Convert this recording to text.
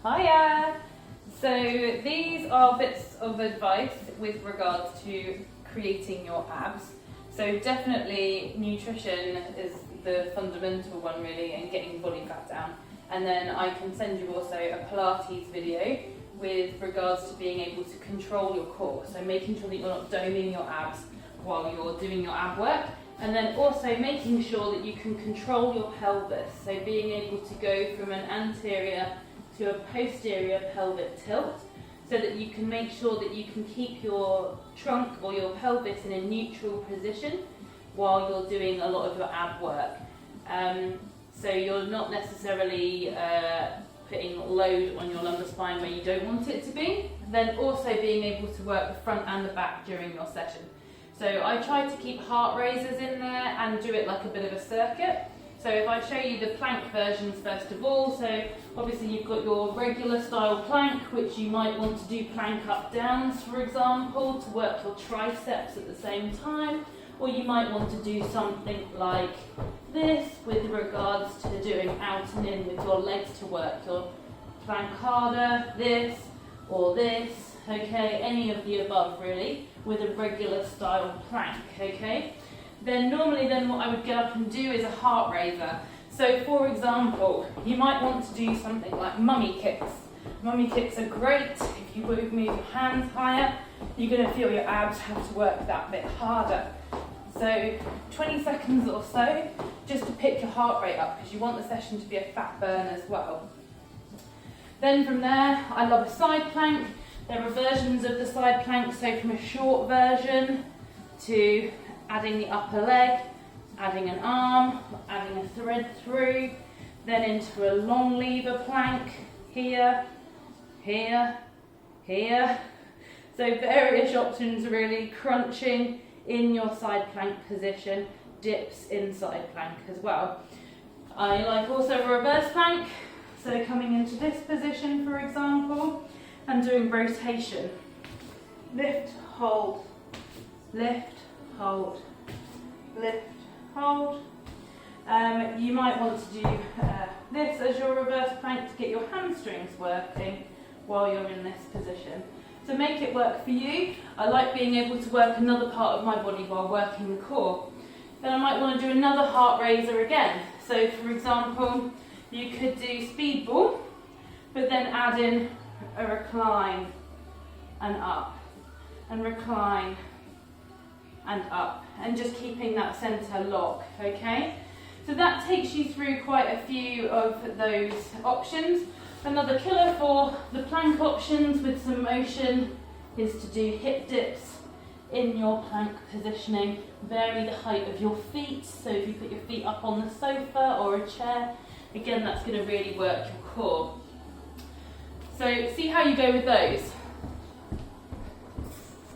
Hiya! So these are bits of advice with regards to creating your abs. So definitely nutrition is the fundamental one really, and getting body fat down. And then I can send you also a Pilates video with regards to being able to control your core. So making sure that you're not doming your abs while you're doing your ab work. And then also making sure that you can control your pelvis. So being able to go from an anterior to a posterior pelvic tilt, so that you can make sure that you can keep your trunk or your pelvis in a neutral position while you're doing a lot of your ab work. So you're not necessarily putting load on your lumbar spine where you don't want it to be. Then also being able to work the front and the back during your session. So I try to keep heart raisers in there and do it like a bit of a circuit. So if I show you the plank versions first of all, so obviously you've got your regular style plank, which you might want to do plank up downs, for example, to work your triceps at the same time. Or you might want to do something like this with regards to doing out and in with your legs to work your plank harder, this or this, okay, any of the above really, with a regular style plank, okay. Then normally what I would get up and do is a heart raiser. So for example, you might want to do something like mummy kicks. Mummy kicks are great. If you move your hands higher, you're going to feel your abs have to work that bit harder. So 20 seconds or so, just to pick your heart rate up, because you want the session to be a fat burn as well. Then from there, I love a side plank. There are versions of the side plank, so from a short version to adding the upper leg, adding an arm, adding a thread through, then into a long lever plank, here, here, here. So various options really, crunching in your side plank position, dips in side plank as well. I like also a reverse plank, so coming into this position for example, and doing rotation. Lift, hold, lift, hold, lift, hold. You might want to do this as your reverse plank to get your hamstrings working while you're in this position. So make it work for you. I like being able to work another part of my body while working the core. Then I might want to do another heart raiser again. So for example, you could do speedball, but then add in a recline and up, and recline and up, and just keeping that center lock, okay? So that takes you through quite a few of those options. Another killer for the plank options with some motion is to do hip dips in your plank positioning. Vary the height of your feet, so if you put your feet up on the sofa or a chair, again that's going to really work your core. So see how you go with those.